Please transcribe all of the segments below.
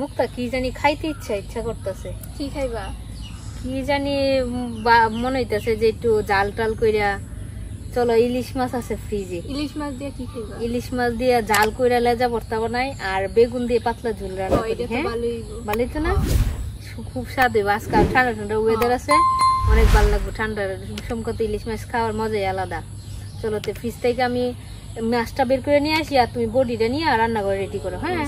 মুক্তা কি জানি খাইতে ইচ্ছা করতেছে। কি খাইবা? কি জানি মনে হইতেছে যে একটু জাল টাল কইরা। চলো ইলিশ মাছ আছে ফ্রিজে, ইলিশ মাছ দিয়ে কি খাইবা? ইলিশ মাছ দিয়ে জাল কইরা লেজা ভর্তা বানাই আর বেগুন দিয়ে পাতলা ঝোল রান্না করি। হ্যাঁ ভালোই তো না? খুব স্বাদ হইব। আজকে ঠান্ডা ঠান্ডা ওয়েদার আছে, অনেক ভালো লাগবে। ঠান্ডার সম্মত ইলিশ মাছ খাওয়ার মজাই আলাদা। চলো তো ফ্রিজ থেকে আমি মাছটা বের করে নিয়ে আসি আর তুমি বডিটা নিয়ে রান্না করে রেডি করো। হ্যাঁ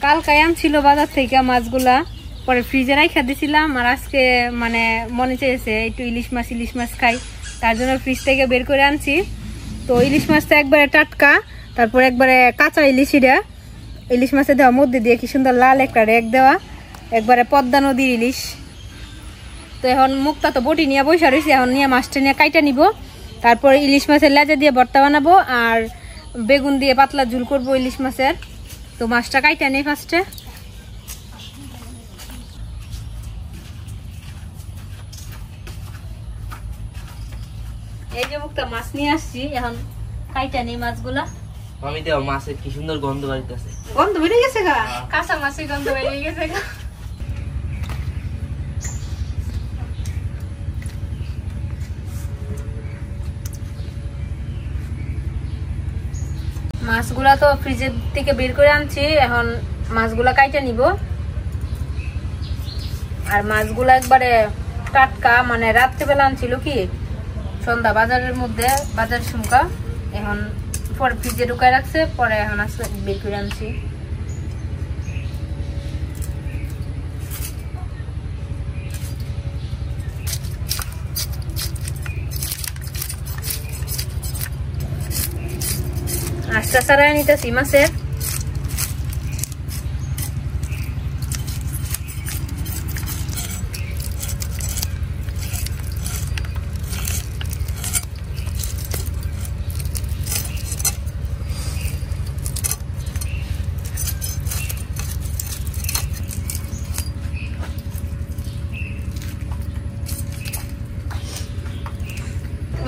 কালকে আনছিল বাজার থেকে মাছগুলা, পরে ফ্রিজে রাখা দিছিলাম। আর আজকে মানে মনে চেয়েছে একটু ইলিশ মাছ খাই, তার জন্য ফ্রিজ থেকে বের করে আনছি। তো ইলিশ মাছটা একবারে টাটকা, তারপর একবারে কাঁচা ইলিশ মাছের দেওয়া মধ্যে দিয়ে কি সুন্দর লাল একটা রেক দেওয়া, একবারে পদ্মা নদীর ইলিশ। তো এখন মুক্তা তো বটি নিয়ে বসে রয়েছে, এখন নিয়ে মাছটা নিয়ে কাইটা নিব। তারপর ইলিশ মাছের লেজা দিয়ে ভর্তা বানাবো আর বেগুন দিয়ে পাতলা ঝোল করবো ইলিশ মাছের। তো মাছটা কাইটা নেই ফার্স্টে। এই যে মুক্তা মাছ নিয়ে আসছি, এখন কাইটা নেই মাছগুলা। আমি দেও মাছের কি সুন্দর গন্ধ বাড়িতেছে। গন্ধ বেরিয়ে গেছে গা? কাঁচা মাছের গন্ধ বেরিয়ে গেছে গা। মাছগুলা তো ফ্রিজের থেকে বের করে আনছি, এখন মাছগুলা কাইটা নিব। আর মাছগুলা একবারে টাটকা, মানে রাত্রেবেলা আনছিল কি সন্ধ্যা বাজারের মধ্যে, বাজার শুনকা। এখন পরে ফ্রিজে ঢুকায় রাখছে, পরে এখন আসলে বের করে আনছি। আস্তা ছাড়াই নিতেছি মাছের।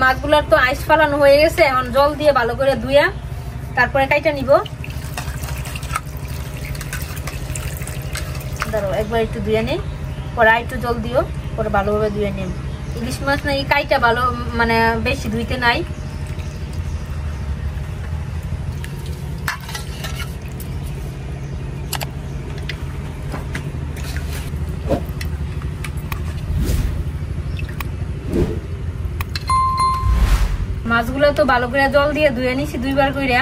মাছগুলোর তো আইস ফালানো হয়ে গেছে, এখন জল দিয়ে ভালো করে ধুইয়া তারপরে কাইটা নিব। ধরো একবার একটু ধুয়ে নেই, পরে একটু জল দিও, পরে ভালোভাবে ধুয়ে নেব। ইলিশ মাছ না এই কাইটা ভালো, মানে বেশি ধুইতে নাই। মাছগুলো তো ভালো করে জল দিয়ে ধুয়ে নিছি দুইবার কইরা।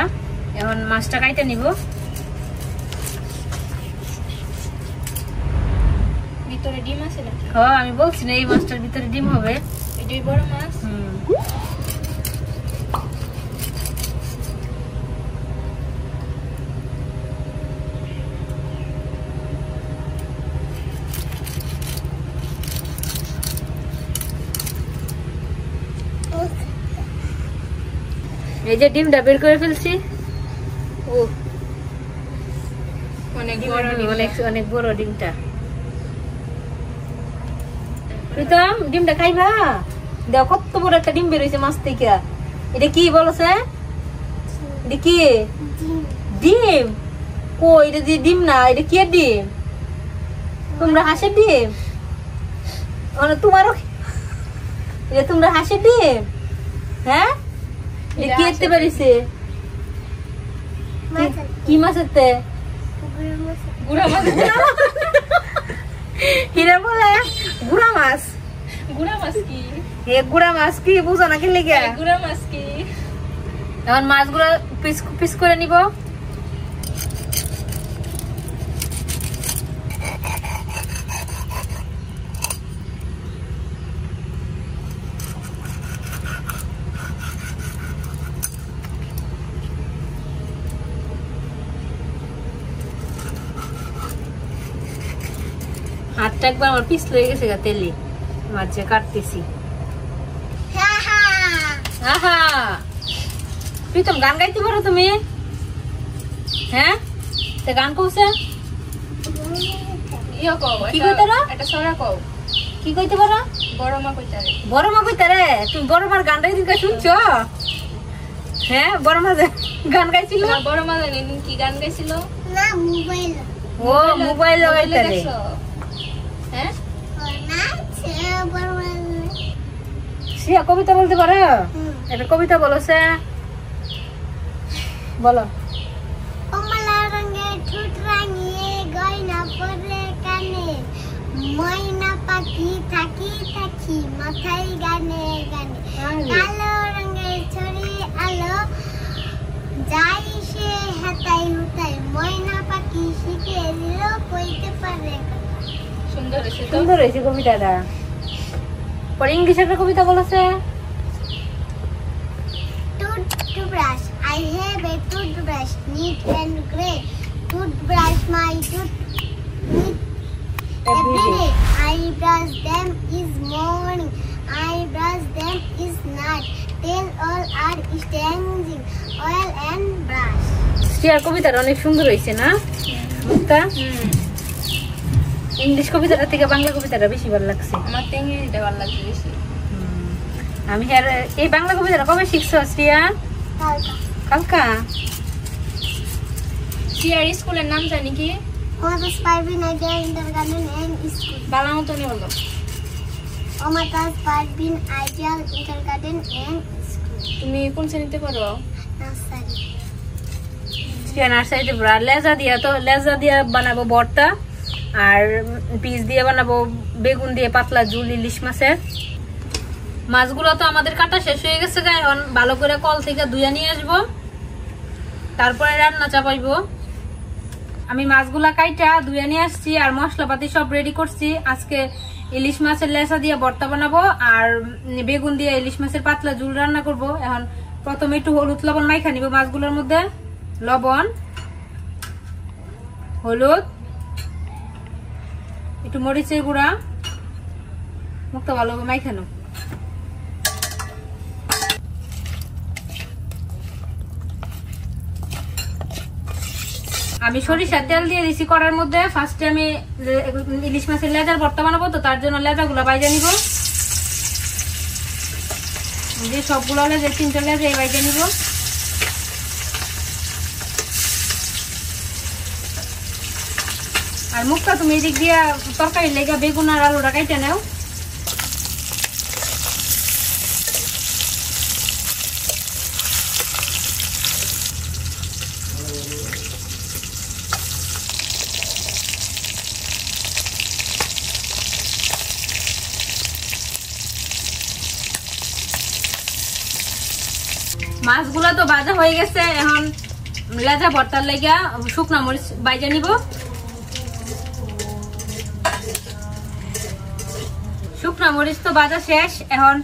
এখন মাছটা কাইটা নিব। ভিতরে ডিম আছে নাকি? হ্যাঁ আমি বলছি না এই মাছটার ভিতরে ডিম হবে। এটাই বড় মাছ। এই যে ডিমটা বের করে ফেলছি। ও অনেক বড়, অনেক বড় ডিমটা। প্রীতম ডিমটা খাইবা? দেখো কত বড় একটা ডিম বের হয়েছে মাছ থেকে। এটা কি বলছে? এটা কি ডিম? ও এটা দিয়ে ডিম না, এটা কি ডিম? তোমরা হাঁসের ডিম? তোমারও এটা তোমরা হাঁসের ডিম? হ্যাঁ এটা কি এতে পারিছে? কি মাছ এতে? গুড়া মাছ। হিরা বলে গুড়া মাছ। গুড়া মাছ কি? এ গুড়া মাছ কি বুঝো না কি লেগে? গুড়া মাছ কি? এখন মাছগুলো পিস করে নিব। হাতটা একবার আমার পিস লেগে গেছে গা তেলে, মাঝে কাটতেছি। আহা প্রীতম গান গাইতে পারো তুমি? হ্যাঁ গান কৌছে ইয়া কও, কি কইতারা? এটা সরা কও। কি কইতে পারো? বড় মা কইতারে। বড় মা কইতারে? তুমি বড় মার গানটা দিনকা শুনছো? হ্যাঁ, বড় মা গান গাইছিল। তোমার বড় মা জানেন কি গান গাইছিল? না মোবাইল ও মোবাইল লাগাইতারে। দেখছো? হ্যাঁ? না সে বড় সিয়া কবিতা বলতে পারো? একটা কবিতা বলো সে। বলো। কমলা রঙের ঠোঁট রাঙিয়ে গয়না পরে কানে ময়না পাখি থাকি থাকি মাথায় গানে গানে কালো রঙের ছড়ি আলো যাই সে হাতাই হুতাই ময়না পাখি শিখে দিল কইতে পারে সুন্দর হয়েছে তো। সুন্দর হয়েছে কবিতাটা। পরে ইংলিশ একটা কবিতা বলেছে। Toothbrush. I have a toothbrush, neat and grey. Toothbrush my tooth neat every day. I brush them is morning. I brush them is night. Till all are standing oil and brush. সিয়ার কবিতাটা অনেক সুন্দর হয়েছে না? মুক্তা English কবিতাটা থেকে বাংলা কবিতাটা বেশি ভালো লাগছে। আমার তো ইংরেজিটা ভালো লাগছে বেশি। আমি আর এই বাংলা কবিতাটা কবে শিখছো শ্রিয়া? কালকা। সিয়ার স্কুলের নাম জানি কি? Omatas Parvin Idea Kindergarten and School. Bangla মতনই বলো। Omatas Parvin Ideal Kindergarten and School. তুমি কোন শ্রেণীতে পড়ো? Nursery. শ্রিয়া নার্সারিতে পড়া। লেজা দিয়া বানাবো ভর্তা আর পিস দিয়ে বানাবো বেগুন দিয়ে পাতলা ঝুল ইলিশ মাছের। মাছগুলো তো আমাদের কাটা শেষ হয়ে গেছে, এখন ভালো করে কল থেকে ধুয়ে নিয়ে আসবো, তারপরে রান্না চাপাইবো। আমি মাছগুলা কাইটা ধুয়ে নিয়ে আসছি আর মশলাপাতি সব রেডি করছি। আজকে ইলিশ মাছের লেসা দিয়ে ভর্তা বানাবো আর বেগুন দিয়ে ইলিশ মাছের পাতলা ঝুল রান্না করব। এখন প্রথমে একটু হলুদ লবণ মাইখা নিব মাছগুলোর মধ্যে। লবণ, হলুদ, একটু মরিচের গুঁড়া, মুখটা ভালোভাবে মাইখানো। আমি সরিষার তেল দিয়ে দিছি কড়ার মধ্যে। ফার্স্টে আমি ইলিশ মাছের লেজার ভর্তা বানাবো, তো তার জন্য লেজাগুলো বাইজা নিব। যে সবগুলো লেজা 3টা লেজা বাইজা নিব। আর মুখটা তুমি এদিক দিয়া তরকারি লেগা বেগুন আর আলুটা কাইটা নাও। মাছগুলো তো ভাজা হয়ে গেছে, এখন লেজা ভর্তার লেগা শুকনা মরিচ বাইজা নিব। শুকনা মরিচ তো ভাজা শেষ, এখন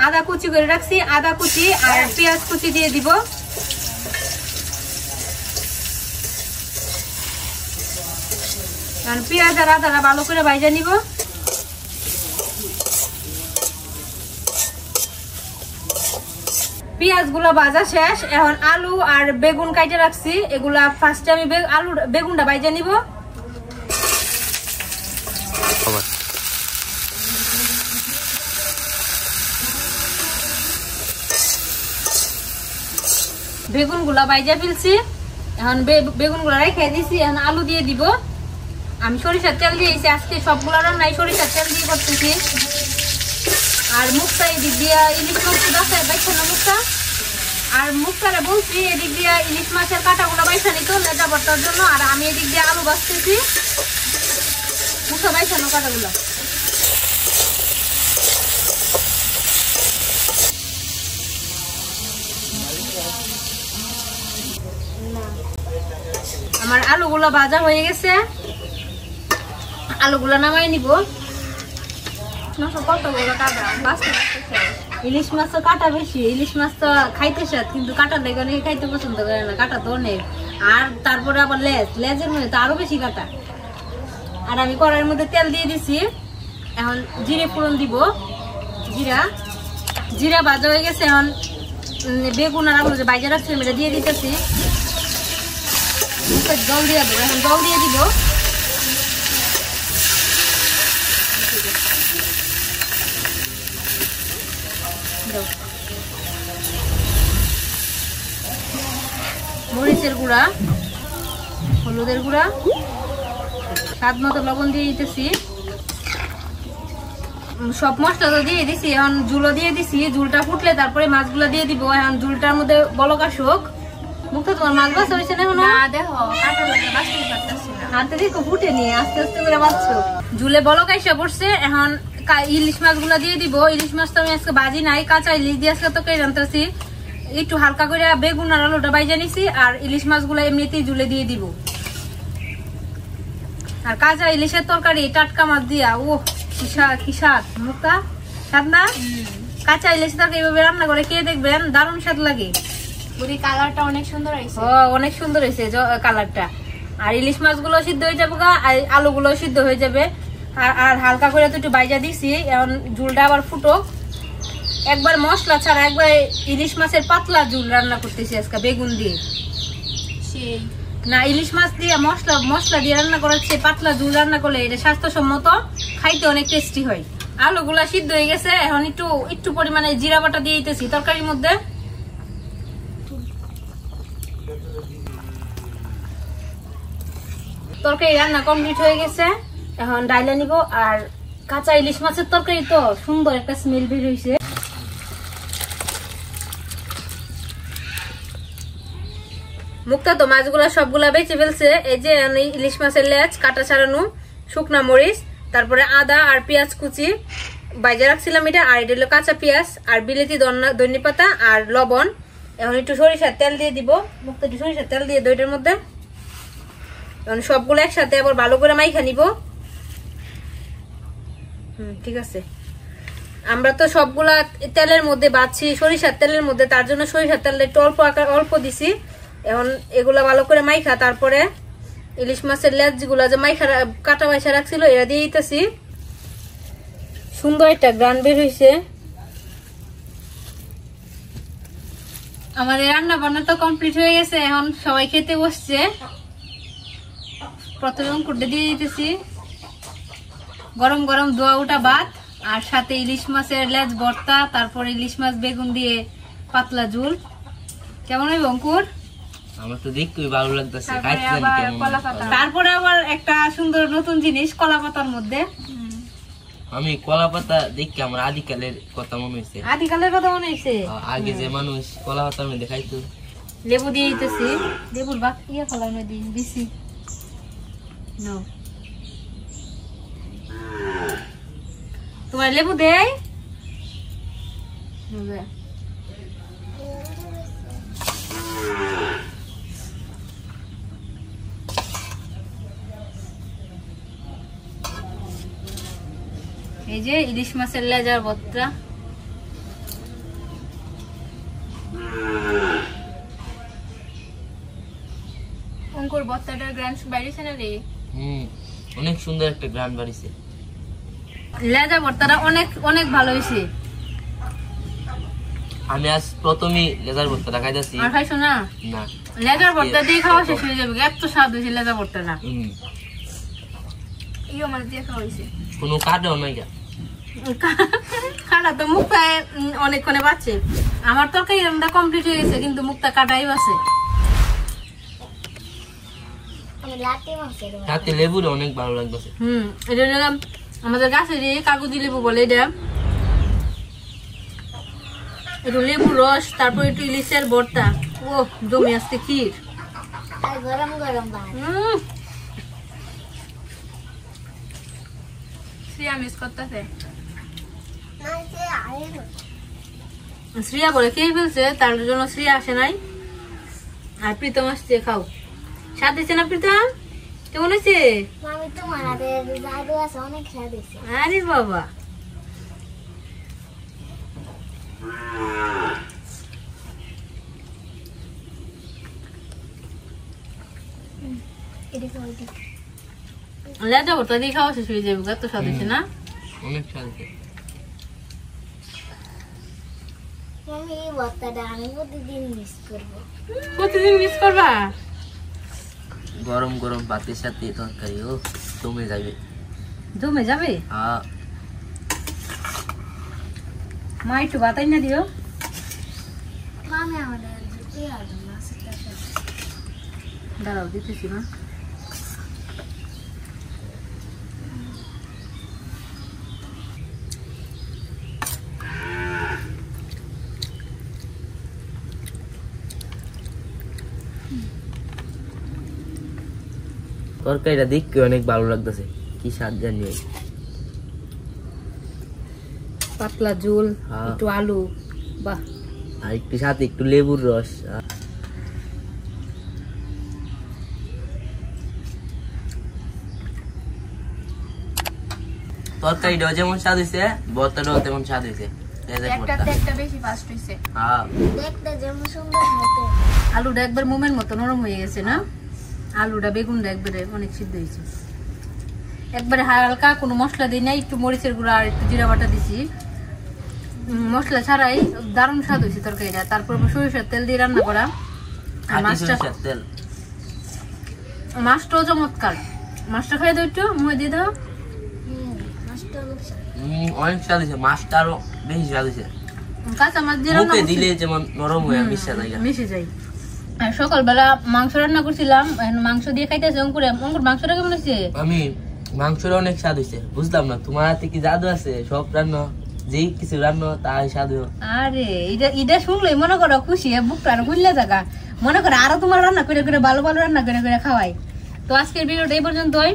আদা কুচি করে রাখছি, আদা কুচি আর পেঁয়াজ কুচি দিয়ে দিব। পেঁয়াজ আর আদাটা ভালো করে ভাজা নিব। পেঁয়াজ গুলা ভাজা শেষ, এখন আলু আর বেগুন কাটে রাখছি, এগুলা ফার্স্টে আমি বেগুনটা ভাজা নিব। বেগুন গুলা ভাজা ফেলছি, এখন বেগুন গুলা রেখে দিছি। এখন আলু দিয়ে দিব। আমি সরিষার তেল দিয়েছি, আজকে সবগুলা রান্নাই সরিষার তেল দিয়ে করতেছি। আর মুখটা এদিক দিয়া ইলিশ মাছ বাইছানো মুখটা, আর মুখটারে বলছি এদিক দিয়া ইলিশ মাছের কাঁটাগুলো বাইছা নিত লেজা ভর্তার জন্য। আর আমি এদিক দিয়ে আলু বাছতেছি, মুখটা বাইছানো কাঁটাগুলো। আমার আলুগুলো ভাজা হয়ে গেছে, আলুগুলো নামাই নিব। ইলিশ মাছ তো কাটা বেশি, ইলিশ মাছ তো খাইতে স্বাদ, কিন্তু কাটা লেগে অনেকে খাইতে পছন্দ করে না, কাটা তো অনেক। আর তারপরে আবার লেজের মধ্যে তো আরো বেশি কাটা। আর আমি কড়াইয়ের মধ্যে তেল দিয়ে দিছি, এখন জিরে ফোড়ন দিব। জিরা ভাজা হয়ে গেছে, এখন বেগুন আর আলু যে বাইজা রাখছি এটা দিয়ে দিতেছি। জল দিয়ে দেবো, এখন জল দিয়ে দিব। দাও। মরিচের গুঁড়া, হলুদের গুঁড়া, স্বাদ মতো লবণ দিয়ে দিতেছি। সব মশলা তো দিয়ে দিছি, এখন ঝুলও দিয়ে দিছি। ঝুলটা ফুটলে তারপরে মাছগুলো দিয়ে দিব। এখন ঝুলটার মধ্যে বলক আসুক। মুখটা তোমার মাছ বাছা হয়েছে না এখনো? না দেখো কাটা লাগে বাঁচতে পারতেছি না। হাতে দেখো ফুটে নিয়ে আস্তে আস্তে করে বাঁচছো। ঝুলে বলক আইসা পড়ছে। এখন ইলিশ মাছগুলো দিয়ে দিব। ইলিশ মাছ তো আমি আজকে ভাজি নাই, কাঁচা ইলিশ দিয়ে আজকে তো রান্তাছি। একটু হালকা করে বেগুন আর আলুটা বাইজা নিছি, আর ইলিশ মাছগুলো এমনিতেই ঝুলে দিয়ে দিব। আর কাঁচা ইলিশের তরকারি টাটকা মাছ দিয়া, ও কি স্বাদ মুক্তা, স্বাদ না? কাঁচা ইলিশ তরকারি এইভাবে রান্না করে খেয়ে দেখবেন, দারুণ স্বাদ লাগে। বুড়ি কালারটা অনেক সুন্দর হয়েছে। অনেক সুন্দর হয়েছে কালারটা। আর ইলিশ মাছগুলো সিদ্ধ হয়ে যাবে, আর আলুগুলো সিদ্ধ হয়ে যাবে। আর হালকা করে তো একটু বাইজা দিছি। এখন ঝুলটা আবার ফুটুক। একবার মশলা ছাড়া একবার ইলিশ মাছের পাতলা ঝুল রান্না করতেছি আজকে বেগুন দিয়ে। সেই না, ইলিশ মাছ দিয়ে মশলা দিয়ে রান্না করাচ্ছে, পাতলা ঝুল রান্না করলে এটা স্বাস্থ্যসম্মত, খাইতে অনেক টেস্টি হয়। আলুগুলা সিদ্ধ হয়ে গেছে। এখন একটু পরিমাণে জিরা বাটা দিয়ে দিতেছি তরকারির মধ্যে। তরকারি রান্না কমপ্লিট হয়ে গেছে। এখন ডাইলা নিব। আর কাঁচা ইলিশ মাছের তরকারি তো সুন্দর একটা স্মেল বের হয়েছে। মুক্তা তো মাছগুলা সবগুলা বেঁচে ফেলছে। এই যে ইলিশ মাছের লেজ কাটা ছাড়ানো, শুকনা মরিচ, তারপরে আদা আর পেঁয়াজ কুচি বাইজা রাখছিলাম এটা। আর এটা হলো কাঁচা পেঁয়াজ আর বিলেতি ধনে পাতা আর লবণ। এখন একটু সরিষার তেল দিয়ে দিব। মুক্তা একটু সরিষার তেল দিয়ে দইটার মধ্যে। এখন সবগুলো একসাথে আবার ভালো করে মাইখা নিব। ঠিক আছে। আমরা তো সবগুলা তেলের মধ্যে বাছি, সরিষার তেলের মধ্যে, তার জন্য সরিষার তেলটা একটু অল্প দিছি। এখন এগুলা ভালো করে মাইখা তারপরে ইলিশ মাছের লেজ গুলা যে মাইখা কাটা বাইসা রাখছিল এরা দিয়ে দিতেছি। সুন্দর একটা গ্রান বের হয়েছে। আমাদের রান্না বান্না তো কমপ্লিট হয়ে গেছে। এখন সবাই খেতে বসছে। প্রথমে অঙ্কুরটা দিয়ে দিতেছি। গরম গরম দোয়া উঠা ভাত আর সাথে ইলিশ মাছের লেজ ভর্তা, তারপর ইলিশ মাছ বেগুন দিয়ে পাতলা ঝুল। কেমন হইব অঙ্কুর? আমার তো দেখতেই ভালো লাগতেছে। তারপরে আবার একটা সুন্দর নতুন জিনিস কলা পাতার মধ্যে। আমি কলা পাতা দেখি আমার আদিকালের কথা মনে হয়েছে। আদিকালের কথা মনে হয়েছে? আগে যে মানুষ কলা পাতার মধ্যে খাইতো। লেবু দিয়ে দিতেছি। লেবুর ইয়ে কলার মধ্যে দিছি। তোমার লেবু দেয়? এই যে ইলিশ মাছের লেজার ভর্তা। অঙ্কুর ভর্তাটার গ্রান বাইরেছে না রে? অনেক সুন্দর একটা গ্রান বাড়িছে। লেজা ভর্তাটা অনেক অনেক ভালো হয়েছে। আমি আজ প্রথমে লেজার ভর্তাটা খাইতেছি। আর খাইছো না? না, লেজার ভর্তা দিয়ে খাওয়া শেষ হয়ে যাবে। এত স্বাদ হয়েছে লেজা ভর্তাটা। ইও মাছ দিয়ে খাওয়া হয়েছে। কোনো কাটাও নাই। কাটা তো মুক্তায় অনেকক্ষণে বাঁচছে। আমার তরকারি রান্না কমপ্লিট হয়ে গেছে, কিন্তু মুক্তা কাটাই বাঁচে। তাতে লেবুর অনেক ভালো লাগতেছে। এটা নিলাম আমাদের গাছের কাগজি লেবু বলে এটা। একটু লেবুর রস, তারপর একটু ইলিশের ভর্তা। ও জমে আসছে ক্ষীর আর গরম গরম ভাত। শ্রিয়া মিস করতেছে। শ্রিয়া বলে খেয়ে ফেলছে, তার জন্য শ্রিয়া আসে নাই। আর প্রীতম আসছে। খাও, স্বাদ হয়েছে না প্রীতম? কেমন হয়েছে? আমি তোমার হাতে জাদু আছে, অনেক স্বাদ হয়েছে। আরে বাবা, লেজা ভর্তা দিয়ে খাওয়া শেষ হয়ে যাবে। এত স্বাদ হয়েছে না? অনেক স্বাদ হয়েছে। আমি এই ভর্তাটা আমি প্রতিদিন মিস করবো। প্রতিদিন মিস করবা? গরম গরম ভাতের সাথে তরকারি ও জমে যাবে। জমে যাবে? হ্যাঁ। মা একটু বাতাই না দিও। মামি আমাদের দুটোই আদম মাছের তরকারি। দাঁড়াও দিতেছি মা। তরকারিটা দেখতে অনেক ভালো লাগতেছে, কি স্বাদ জানি। পাতলা ঝোল, হ্যাঁ। একটু আলু, বাহ। আর একটু সাথে একটু লেবুর রস। তরকারিটাও যেমন স্বাদ হয়েছে, ভর্তাটাও তেমন স্বাদ হয়েছে। একটাতে একটা বেশি ফাস্ট হইছে। হ্যাঁ, দেখতে যেমন সুন্দর হতে। আলুটা একবার মোমের মতো নরম হয়ে গেছে না? আলুটা বেগুনটা একবারে অনেক সিদ্ধ হয়েছে। একবারে হালকা কোনো মশলা দিই না, একটু মরিচের গুঁড়া আর একটু জিরা বাটা দিছি, মশলা ছাড়াই দারুণ স্বাদ হয়েছে তরকারিটা। তারপর সরিষার তেল দিয়ে রান্না করা। আর মাছটা, মাছটাও চমৎকার। মাছটা খাই দাও একটু, মুখে দিয়ে দাও। মাছটা অনেক স্বাদ। অনেক স্বাদ হয়েছে, মাছটা আরো বেশি স্বাদ হয়েছে। কাঁচা মাছ দিয়ে রান্না মুখে করছি, দিলে যেমন নরম হয়ে মিশে যায়। মিশে যায়। আর সকালবেলা মাংস রান্না করছিলাম, মাংস দিয়ে খাইতেছে অঙ্কুর। অঙ্কুর মাংসটা কেমন হয়েছে? আমি মাংসটা অনেক স্বাদ হয়েছে, বুঝলাম না তোমার হাতে কি জাদু আছে, সব রান্না যেই কিছু রান্না তাই স্বাদ হয়। আরে এটা শুনলেই মনে করো খুশি, বুকটা আরো খুললে থাকা। মনে করো আরো তোমার রান্না করে করে ভালো ভালো রান্না করে করে খাওয়াই। তো আজকের ভিডিওটা এই পর্যন্তই।